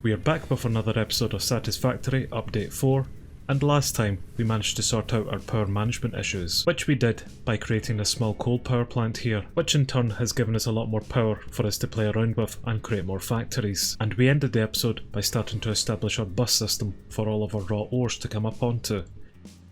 We are back with another episode of Satisfactory Update 4, and last time we managed to sort out our power management issues, which we did by creating a small coal power plant here, which in turn has given us a lot more power for us to play around with and create more factories. And we ended the episode by starting to establish our bus system for all of our raw ores to come up onto.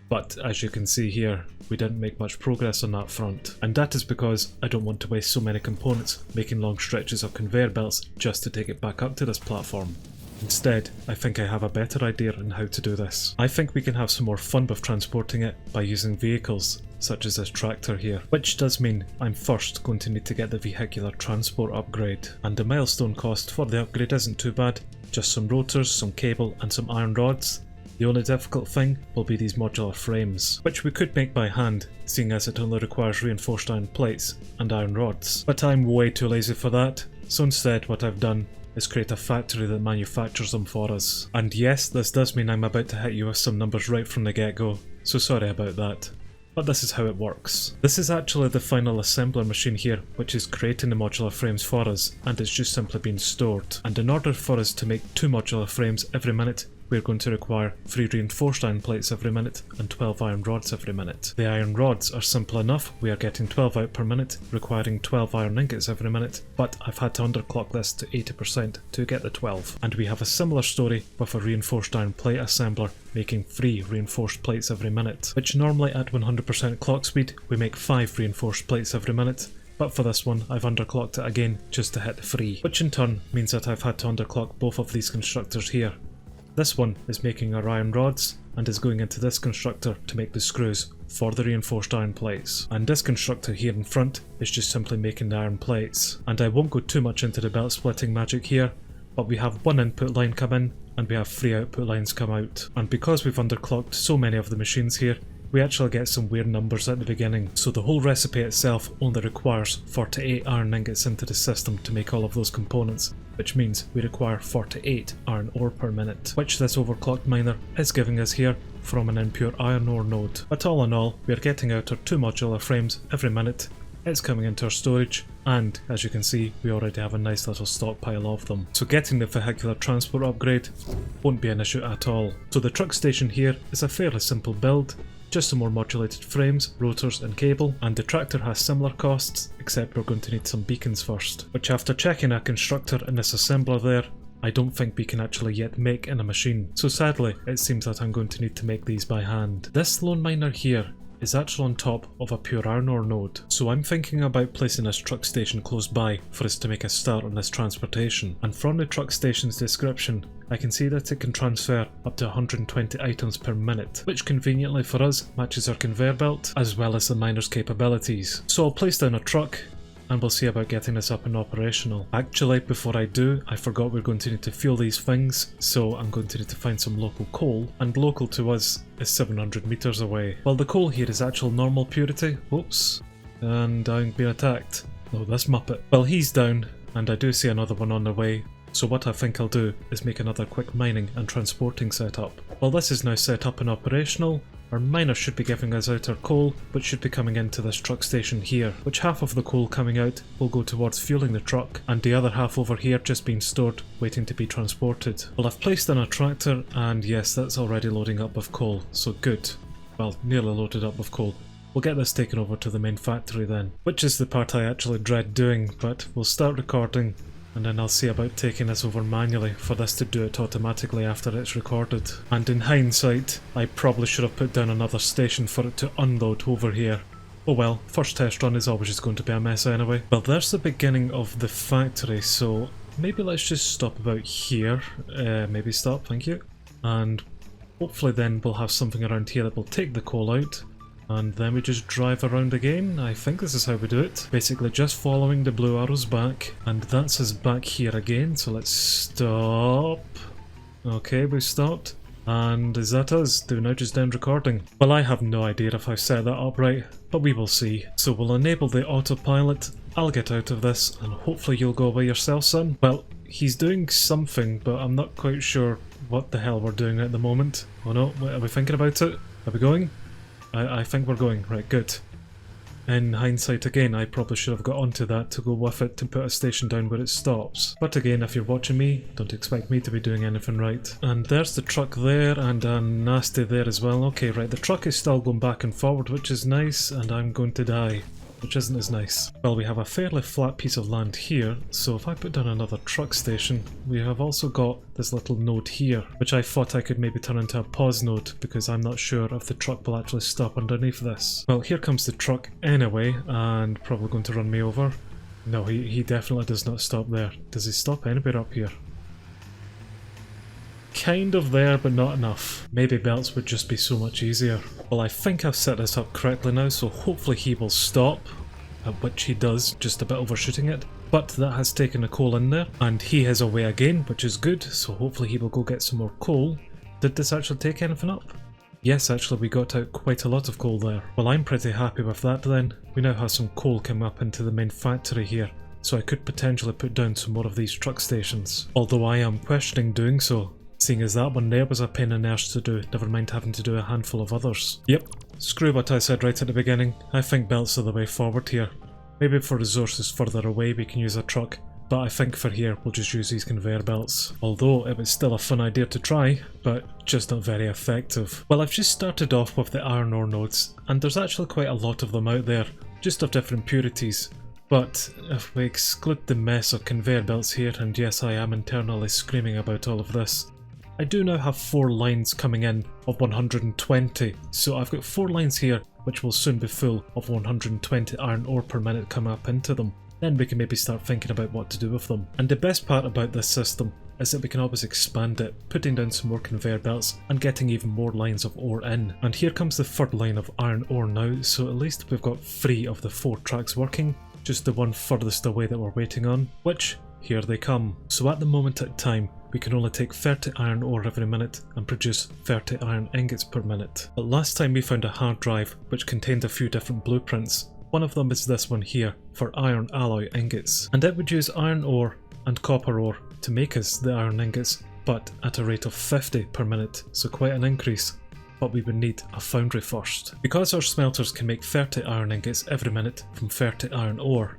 But as you can see here, we didn't make much progress on that front, and that is because I don't want to waste so many components making long stretches of conveyor belts just to take it back up to this platform. Instead, I think I have a better idea on how to do this. I think we can have some more fun with transporting it by using vehicles, such as this tractor here, which does mean I'm first going to need to get the Vehicular Transport upgrade, and the milestone cost for the upgrade isn't too bad, just some rotors, some cable and some iron rods. The only difficult thing will be these modular frames, which we could make by hand, seeing as it only requires reinforced iron plates and iron rods. But I'm way too lazy for that, so instead what I've done is create a factory that manufactures them for us. And yes, this does mean I'm about to hit you with some numbers right from the get-go, so sorry about that. But this is how it works. This is actually the final assembler machine here, which is creating the modular frames for us, and it's just simply being stored. And in order for us to make 2 modular frames every minute, we're going to require 3 reinforced iron plates every minute and 12 iron rods every minute. The iron rods are simple enough, we are getting 12 out per minute, requiring 12 iron ingots every minute, but I've had to underclock this to 80% to get the 12. And we have a similar story with a reinforced iron plate assembler making 3 reinforced plates every minute, which normally at 100% clock speed we make 5 reinforced plates every minute. But for this one, I've underclocked it again just to hit 3, which in turn means that I've had to underclock both of these constructors here. This one is making our iron rods and is going into this constructor to make the screws for the reinforced iron plates. And this constructor here in front is just simply making the iron plates. And I won't go too much into the belt splitting magic here, but we have 1 input line come in and we have 3 output lines come out. And because we've underclocked so many of the machines here, we actually get some weird numbers at the beginning. So the whole recipe itself only requires 48 iron ingots into the system to make all of those components, which means we require 48 iron ore per minute, which this overclocked miner is giving us here from an impure iron ore node. But all in all, we are getting out our 2 modular frames every minute. It's coming into our storage, and as you can see, we already have a nice little stockpile of them. So getting the vehicular transport upgrade won't be an issue at all. So the truck station here is a fairly simple build. Just some more modulated frames, rotors and cable, and the tractor has similar costs, except we're going to need some beacons first, which after checking a constructor and this assembler there, I don't think we can actually yet make in a machine. So sadly, it seems that I'm going to need to make these by hand. This lone miner here is actually on top of a pure iron ore node, so I'm thinking about placing this truck station close by for us to make a start on this transportation. And from the truck station's description, I can see that it can transfer up to 120 items per minute, which conveniently for us matches our conveyor belt as well as the miner's capabilities. So I'll place down a truck and we'll see about getting this up and operational. Actually, before I do, I forgot we're going to need to fuel these things, so I'm going to need to find some local coal, and local to us is 700 meters away. Well, the coal here is actual normal purity. Oops. And I'm being attacked. Oh, this muppet. Well, he's down, and I do see another one on the way. So what I think I'll do is make another quick mining and transporting setup. Well, this is now set up and operational. Our miner should be giving us out our coal, which should be coming into this truck station here, which half of the coal coming out will go towards fueling the truck, and the other half over here just being stored, waiting to be transported. Well, I've placed in a tractor, and yes, that's already loading up with coal, so good. Well, nearly loaded up with coal. We'll get this taken over to the main factory then, which is the part I actually dread doing, but we'll start recording, and then I'll see about taking this over manually for this to do it automatically after it's recorded. And in hindsight, I probably should have put down another station for it to unload over here. Oh well, first test run is always just going to be a mess anyway. Well, there's the beginning of the factory, so maybe let's just stop about here. Maybe stop, thank you. And hopefully then we'll have something around here that will take the coal out. And then we just drive around again. I think this is how we do it. Basically just following the blue arrows back. And that's us back here again, so let's stop. Okay, we stopped. And is that us? Do we now just end recording? Well, I have no idea if I've set that up right, but we will see. So we'll enable the autopilot. I'll get out of this, and hopefully you'll go away yourself, son. Well, he's doing something, but I'm not quite sure what the hell we're doing at the moment. Oh no, are we thinking about it? Are we going? I think we're going. Right, good. In hindsight again, I probably should have got onto that to go with it to put a station down where it stops. But again, if you're watching me, don't expect me to be doing anything right. And there's the truck there, and a nasty there as well. Okay, right, the truck is still going back and forward, which is nice, and I'm going to die, which isn't as nice. Well, we have a fairly flat piece of land here, so if I put down another truck station, we have also got this little node here, which I thought I could maybe turn into a pause node, because I'm not sure if the truck will actually stop underneath this. Well, here comes the truck anyway, and probably going to run me over. No, he definitely does not stop there. Does he stop anywhere up here? Kind of there, but not enough. Maybe belts would just be so much easier. Well, I think I've set this up correctly now, so hopefully he will stop, which he does, just a bit overshooting it. But that has taken the coal in there, and he is away again, which is good, so hopefully he will go get some more coal. Did this actually take anything up? Yes, actually we got out quite a lot of coal there. Well, I'm pretty happy with that then. We now have some coal coming up into the main factory here, so I could potentially put down some more of these truck stations. Although I am questioning doing so, seeing as that one there was a pain in the arse to do, never mind having to do a handful of others. Yep, screw what I said right at the beginning. I think belts are the way forward here. Maybe for resources further away we can use a truck, but I think for here we'll just use these conveyor belts. Although it was still a fun idea to try, but just not very effective. Well, I've just started off with the iron ore nodes, and there's actually quite a lot of them out there, just of different purities. But if we exclude the mess of conveyor belts here, and yes, I am internally screaming about all of this, I do now have 4 lines coming in of 120, so I've got 4 lines here which will soon be full of 120 iron ore per minute coming up into them. Then we can maybe start thinking about what to do with them. And the best part about this system is that we can always expand it, putting down some more conveyor belts and getting even more lines of ore in. And here comes the 3rd line of iron ore now, so at least we've got 3 of the 4 tracks working, just the one furthest away that we're waiting on, which, here they come. So at the moment at time, we can only take 30 iron ore every minute and produce 30 iron ingots per minute. But last time we found a hard drive which contained a few different blueprints. One of them is this one here, for Iron Alloy Ingots. And it would use iron ore and copper ore to make us the iron ingots, but at a rate of 50 per minute, so quite an increase. But we would need a foundry first. Because our smelters can make 30 iron ingots every minute from 30 iron ore,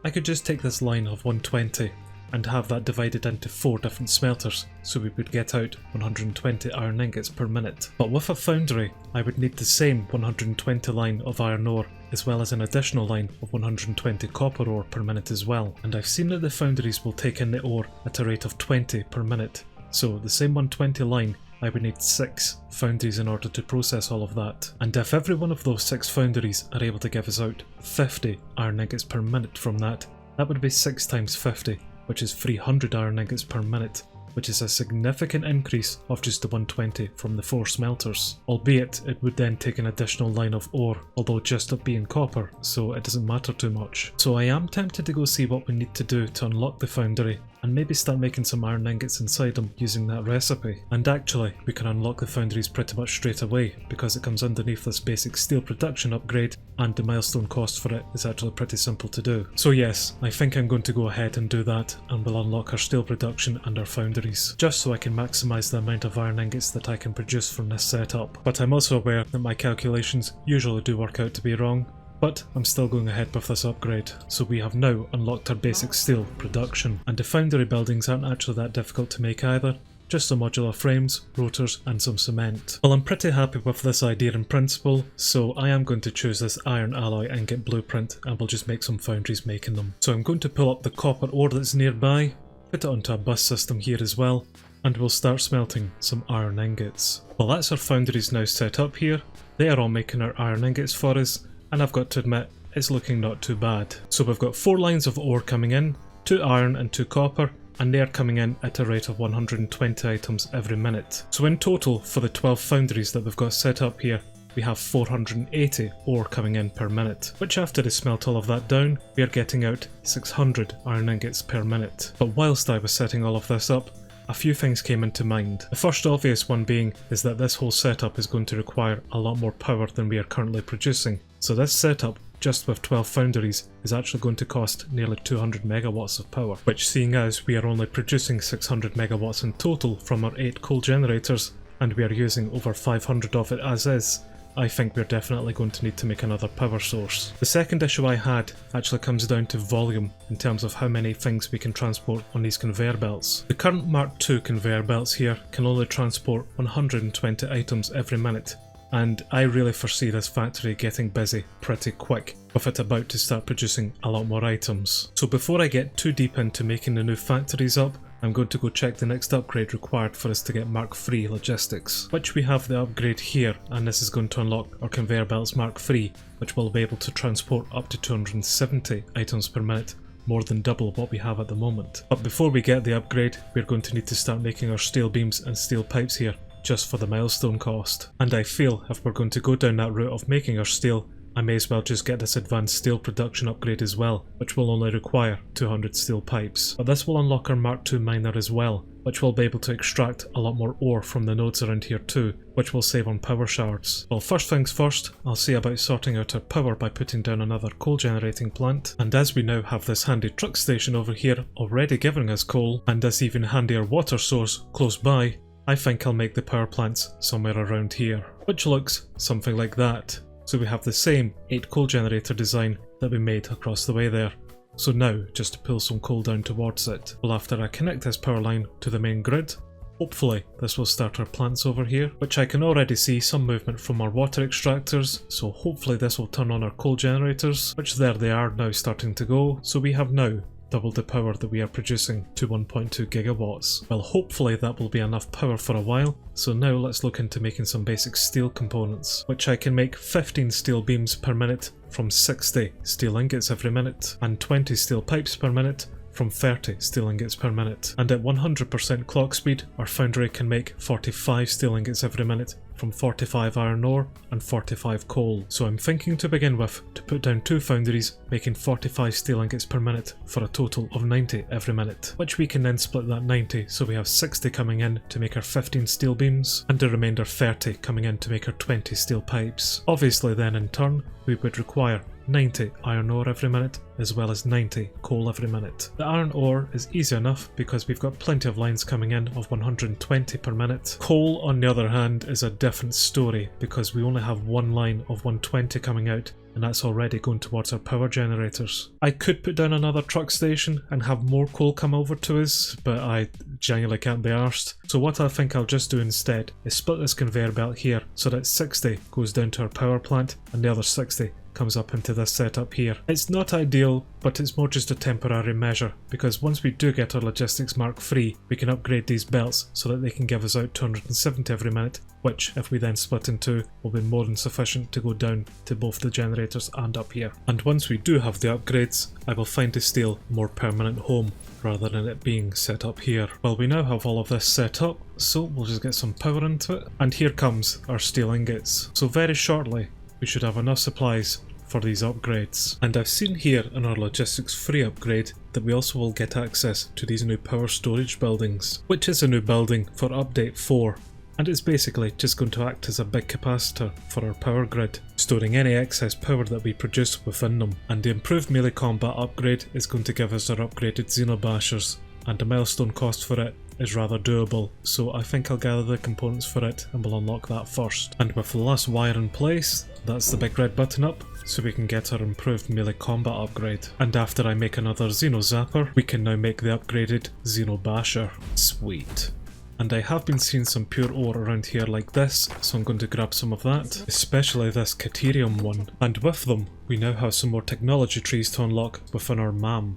I could just take this line of 120 and have that divided into 4 different smelters, so we would get out 120 iron ingots per minute. But with a foundry, I would need the same 120 line of iron ore, as well as an additional line of 120 copper ore per minute as well. And I've seen that the foundries will take in the ore at a rate of 20 per minute, so the same 120 line, I would need 6 foundries in order to process all of that. And if every one of those 6 foundries are able to give us out 50 iron ingots per minute from that, that would be 6 times 50, which is 300 iron ingots per minute, which is a significant increase of just the 120 from the 4 smelters. Albeit, it would then take an additional line of ore, although just up being copper, so it doesn't matter too much. So I am tempted to go see what we need to do to unlock the foundry, and maybe start making some iron ingots inside them using that recipe. And actually, we can unlock the foundries pretty much straight away, because it comes underneath this basic steel production upgrade, and the milestone cost for it is actually pretty simple to do. So yes, I think I'm going to go ahead and do that, and we'll unlock our steel production and our foundries, just so I can maximise the amount of iron ingots that I can produce from this setup. But I'm also aware that my calculations usually do work out to be wrong, but I'm still going ahead with this upgrade. So we have now unlocked our basic steel production, and the foundry buildings aren't actually that difficult to make either, just some modular frames, rotors and some cement. Well, I'm pretty happy with this idea in principle, so I am going to choose this iron alloy ingot blueprint and we'll just make some foundries making them. So I'm going to pull up the copper ore that's nearby, put it onto a bus system here as well, and we'll start smelting some iron ingots. Well, that's our foundries now set up here. They are all making our iron ingots for us, and I've got to admit, it's looking not too bad. So we've got 4 lines of ore coming in, 2 iron and 2 copper, and they are coming in at a rate of 120 items every minute. So in total, for the 12 foundries that we've got set up here, we have 480 ore coming in per minute, which after they smelt all of that down, we are getting out 600 iron ingots per minute. But whilst I was setting all of this up, a few things came into mind. The first obvious one being is that this whole setup is going to require a lot more power than we are currently producing. So this setup, just with 12 foundries, is actually going to cost nearly 200 megawatts of power, which seeing as we are only producing 600 megawatts in total from our 8 coal generators, and we are using over 500 of it as is, I think we're definitely going to need to make another power source. The second issue I had actually comes down to volume in terms of how many things we can transport on these conveyor belts. The current Mark II conveyor belts here can only transport 120 items every minute, and I really foresee this factory getting busy pretty quick, with it about to start producing a lot more items. So before I get too deep into making the new factories up, I'm going to go check the next upgrade required for us to get Mark III logistics, which we have the upgrade here, and this is going to unlock our conveyor belts Mark III, which will be able to transport up to 270 items per minute, more than double what we have at the moment. But before we get the upgrade, we're going to need to start making our steel beams and steel pipes here, just for the milestone cost. And I feel if we're going to go down that route of making our steel, I may as well just get this advanced steel production upgrade as well, which will only require 200 steel pipes. But this will unlock our Mark II miner as well, which will be able to extract a lot more ore from the nodes around here too, which will save on power shards. Well, first things first, I'll see about sorting out our power by putting down another coal generating plant. And as we now have this handy truck station over here already giving us coal, and this even handier water source close by, I think I'll make the power plants somewhere around here, which looks something like that. So we have the same 8 coal generator design that we made across the way there. So now, just to pull some coal down towards it, well, after I connect this power line to the main grid, hopefully this will start our plants over here, which I can already see some movement from our water extractors, so hopefully this will turn on our coal generators, which there they are now starting to go. So we have now double the power that we are producing to 1.2 gigawatts. Well, hopefully that will be enough power for a while, so now let's look into making some basic steel components, which I can make 15 steel beams per minute from 60 steel ingots every minute, and 20 steel pipes per minute from 30 steel ingots per minute. And at 100% clock speed, our foundry can make 45 steel ingots every minute from 45 iron ore and 45 coal. So I'm thinking to begin with to put down 2 foundries making 45 steel ingots per minute for a total of 90 every minute, which we can then split that 90 so we have 60 coming in to make our 15 steel beams and the remainder 30 coming in to make our 20 steel pipes. Obviously then in turn we would require 90 iron ore every minute as well as 90 coal every minute. The iron ore is easy enough because we've got plenty of lines coming in of 120 per minute. Coal on the other hand is a different story because we only have one line of 120 coming out, and that's already going towards our power generators. I could put down another truck station and have more coal come over to us, but I genuinely can't be arsed. So what I think I'll just do instead is split this conveyor belt here so that 60 goes down to our power plant and the other 60 comes up into this setup here. It's not ideal, but it's more just a temporary measure, because once we do get our logistics Mark III, we can upgrade these belts so that they can give us out 270 every minute, which if we then split in 2 will be more than sufficient to go down to both the generators and up here. And once we do have the upgrades, I will find the steel a more permanent home rather than it being set up here. Well, we now have all of this set up, so we'll just get some power into it. And here comes our steel ingots. So very shortly we should have enough supplies for these upgrades. And I've seen here in our logistics free upgrade that we also will get access to these new power storage buildings, which is a new building for update 4, and it's basically just going to act as a big capacitor for our power grid, storing any excess power that we produce within them. And the improved melee combat upgrade is going to give us our upgraded Xenobashers, and the milestone cost for it is rather doable, so I think I'll gather the components for it and we'll unlock that first. And with the last wire in place, that's the big red button up, so we can get our improved melee combat upgrade. And after I make another Xeno Zapper, we can now make the upgraded Xeno Basher. Sweet. And I have been seeing some pure ore around here like this, so I'm going to grab some of that, especially this Caterium one. And with them, we now have some more technology trees to unlock within our MAM.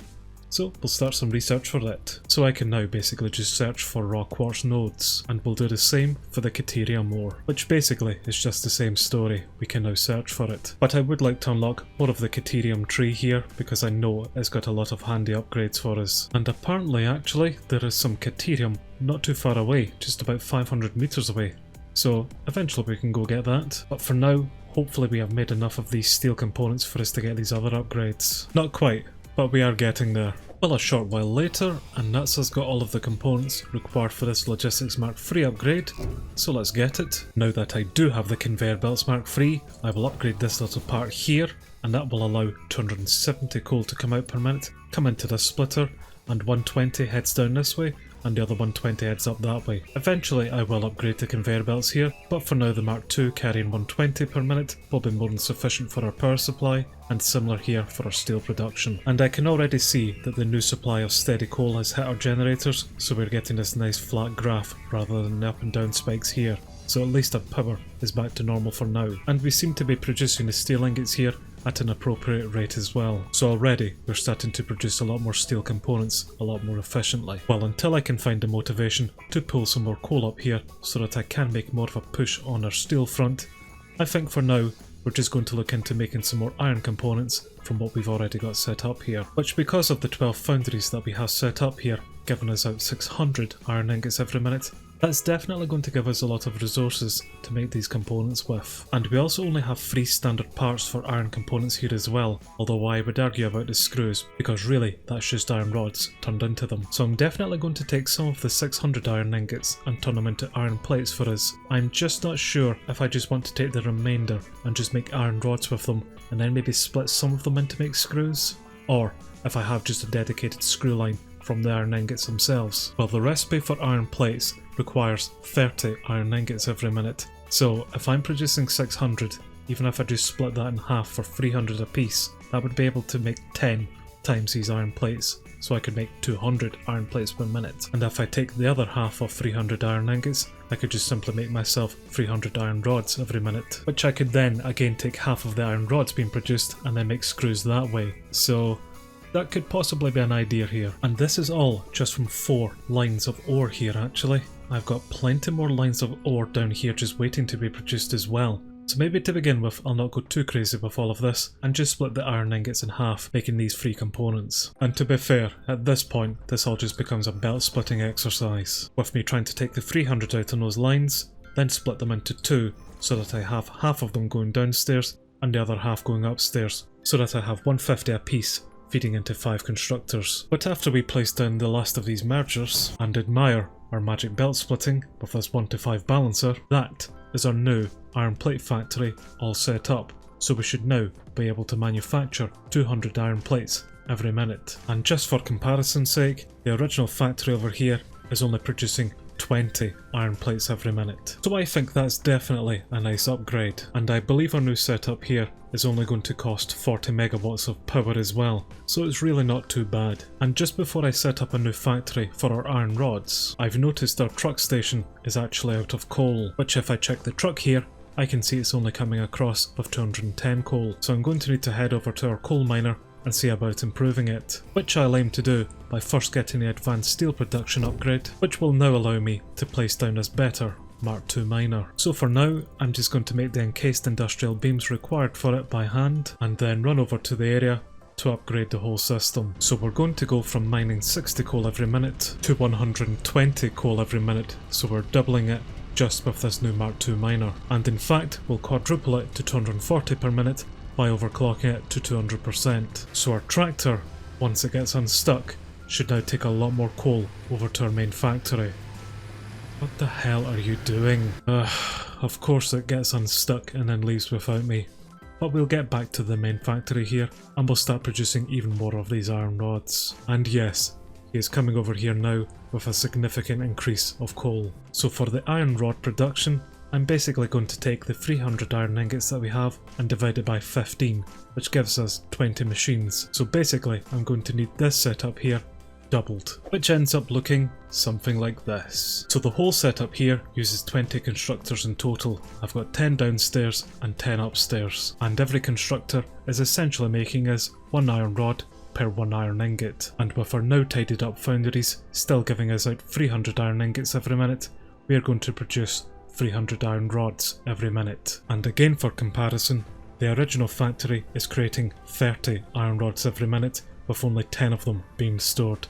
So we'll start some research for that. So I can now basically just search for raw quartz nodes, and we'll do the same for the Caterium ore, which basically is just the same story. We can now search for it. But I would like to unlock more of the Caterium tree here, because I know it's got a lot of handy upgrades for us. And apparently actually there is some Caterium not too far away, just about 500 meters away. So eventually we can go get that. But for now, hopefully we have made enough of these steel components for us to get these other upgrades. Not quite, but we are getting there. Well, a short while later, and Nuts has got all of the components required for this Logistics Mark III upgrade, so let's get it. Now that I do have the Conveyor Belts Mark III, I will upgrade this little part here, and that will allow 270 coal to come out per minute, come into this splitter, and 120 heads down this way, and the other 120 heads up that way. Eventually I will upgrade the conveyor belts here, but for now the Mark II carrying 120 per minute will be more than sufficient for our power supply, and similar here for our steel production. And I can already see that the new supply of steady coal has hit our generators, so we're getting this nice flat graph rather than the up and down spikes here. So at least our power is back to normal for now, and we seem to be producing the steel ingots here at an appropriate rate as well. So already we're starting to produce a lot more steel components a lot more efficiently. Well, until I can find the motivation to pull some more coal up here so that I can make more of a push on our steel front, I think for now we're just going to look into making some more iron components from what we've already got set up here, which, because of the 12 foundries that we have set up here, giving us out 600 iron ingots every minute, that's definitely going to give us a lot of resources to make these components with. And we also only have 3 standard parts for iron components here as well, although I would argue about the screws, because really that's just iron rods turned into them. So I'm definitely going to take some of the 600 iron ingots and turn them into iron plates for us. I'm just not sure if I just want to take the remainder and just make iron rods with them, and then maybe split some of them in to make screws, or if I have just a dedicated screw line from the iron ingots themselves. Well, the recipe for iron plates requires 30 iron ingots every minute, so if I'm producing 600, even if I just split that in half for 300 a piece, that would be able to make 10 times these iron plates, so I could make 200 iron plates per minute. And if I take the other half of 300 iron ingots, I could just simply make myself 300 iron rods every minute, which I could then again take half of the iron rods being produced and then make screws that way. So that could possibly be an idea here. And this is all just from 4 lines of ore here actually. I've got plenty more lines of ore down here just waiting to be produced as well. So maybe to begin with I'll not go too crazy with all of this and just split the iron ingots in half, making these 3 components. And to be fair, at this point this all just becomes a belt splitting exercise, with me trying to take the 300 out on those lines, then split them into 2 so that I have half of them going downstairs and the other half going upstairs, so that I have 150 a piece feeding into 5 constructors. But after we place down the last of these mergers and admire our magic belt splitting with this 1:5 balancer, that is our new iron plate factory all set up, so we should now be able to manufacture 200 iron plates every minute. And just for comparison's sake, the original factory over here is only producing 20 iron plates every minute. So I think that's definitely a nice upgrade, and I believe our new setup here is only going to cost 40 megawatts of power as well, so it's really not too bad. And just before I set up a new factory for our iron rods, I've noticed our truck station is actually out of coal, which if I check the truck here, I can see it's only coming across with 210 coal, so I'm going to need to head over to our coal miner and see about improving it, which I'll aim to do by first getting the advanced steel production upgrade, which will now allow me to place down this better Mark II miner. So for now, I'm just going to make the encased industrial beams required for it by hand, and then run over to the area to upgrade the whole system. So we're going to go from mining 60 coal every minute to 120 coal every minute, so we're doubling it just with this new Mark II miner, and in fact we'll quadruple it to 240 per minute by overclocking it to 200%. So our tractor, once it gets unstuck, should now take a lot more coal over to our main factory. What the hell are you doing? Of course it gets unstuck and then leaves without me. But we'll get back to the main factory here and we'll start producing even more of these iron rods. And yes, he is coming over here now with a significant increase of coal. So for the iron rod production, I'm basically going to take the 300 iron ingots that we have and divide it by 15, which gives us 20 machines. So basically I'm going to need this setup here doubled, which ends up looking something like this. So the whole setup here uses 20 constructors in total. I've got 10 downstairs and 10 upstairs, and every constructor is essentially making us 1 iron rod per 1 iron ingot. And with our now tidied up foundries still giving us out 300 iron ingots every minute, we are going to produce 300 iron rods every minute. And again for comparison, the original factory is creating 30 iron rods every minute, with only 10 of them being stored.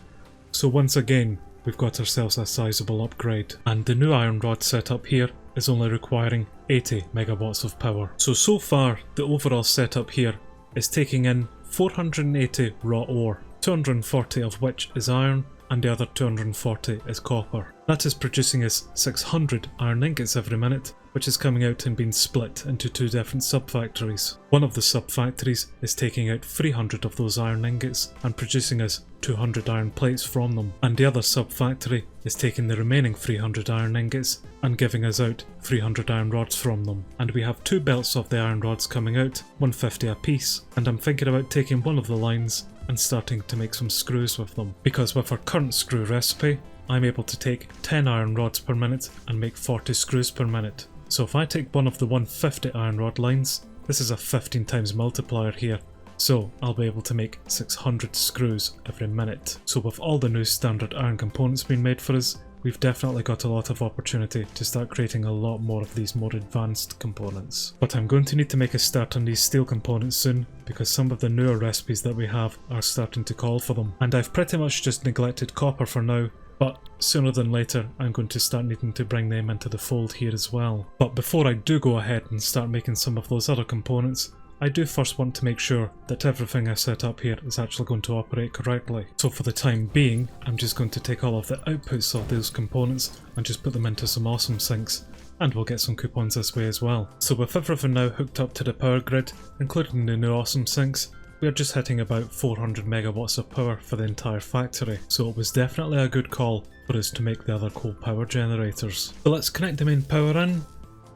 So once again, we've got ourselves a sizable upgrade, and the new iron rod setup here is only requiring 80 megawatts of power. So far, the overall setup here is taking in 480 raw ore, 240 of which is iron, and the other 240 is copper. That is producing us 600 iron ingots every minute, which is coming out and being split into two different sub-factories. One of the sub-factories is taking out 300 of those iron ingots and producing us 200 iron plates from them, and the other sub-factory is taking the remaining 300 iron ingots and giving us out 300 iron rods from them. And we have two belts of the iron rods coming out, 150 a piece, and I'm thinking about taking one of the lines and starting to make some screws with them, because with our current screw recipe I'm able to take 10 iron rods per minute and make 40 screws per minute. So if I take one of the 150 iron rod lines, this is a 15 times multiplier here, so I'll be able to make 600 screws every minute. So with all the new standard iron components being made for us, we've definitely got a lot of opportunity to start creating a lot more of these more advanced components. But I'm going to need to make a start on these steel components soon, because some of the newer recipes that we have are starting to call for them. And I've pretty much just neglected copper for now, but sooner than later I'm going to start needing to bring them into the fold here as well. But before I do go ahead and start making some of those other components, I do first want to make sure that everything I set up here is actually going to operate correctly. So for the time being, I'm just going to take all of the outputs of those components and just put them into some awesome sinks, and we'll get some coupons this way as well. So with everything now hooked up to the power grid, including the new awesome sinks, we are just hitting about 400 megawatts of power for the entire factory, so it was definitely a good call for us to make the other coal power generators. So let's connect the main power in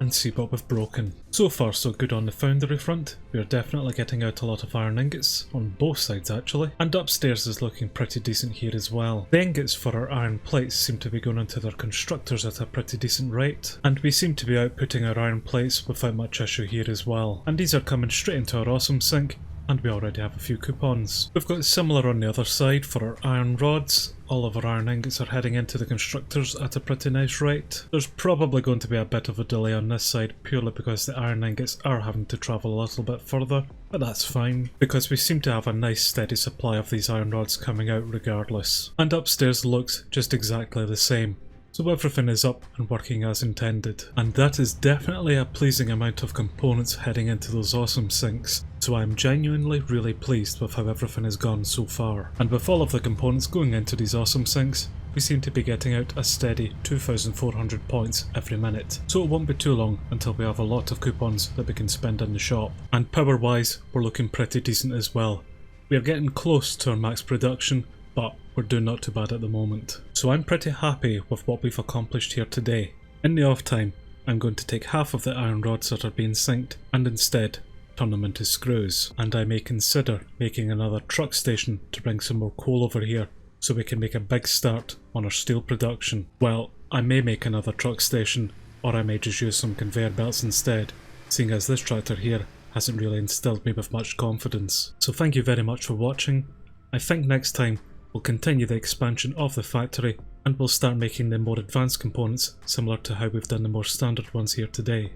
and see what we've broken. So far so good on the Foundry front. We are definitely getting out a lot of iron ingots, on both sides actually, and upstairs is looking pretty decent here as well. The ingots for our iron plates seem to be going into their constructors at a pretty decent rate, and we seem to be outputting our iron plates without much issue here as well. And these are coming straight into our awesome sink, and we already have a few coupons. We've got similar on the other side for our iron rods. All of our iron ingots are heading into the constructors at a pretty nice rate. There's probably going to be a bit of a delay on this side purely because the iron ingots are having to travel a little bit further, but that's fine because we seem to have a nice steady supply of these iron rods coming out regardless. And upstairs looks just exactly the same. So everything is up and working as intended, and that is definitely a pleasing amount of components heading into those awesome sinks, so I'm genuinely really pleased with how everything has gone so far. And with all of the components going into these awesome sinks, we seem to be getting out a steady 2,400 points every minute, so it won't be too long until we have a lot of coupons that we can spend in the shop. And power wise, we're looking pretty decent as well. We are getting close to our max production, but we're doing not too bad at the moment. So I'm pretty happy with what we've accomplished here today. In the off time, I'm going to take half of the iron rods that are being synced and instead turn them into screws. And I may consider making another truck station to bring some more coal over here so we can make a big start on our steel production. Well, I may make another truck station, or I may just use some conveyor belts instead, seeing as this tractor here hasn't really instilled me with much confidence. So thank you very much for watching. I think next time we'll continue the expansion of the factory and we'll start making the more advanced components similar to how we've done the more standard ones here today.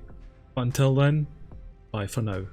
But until then, bye for now.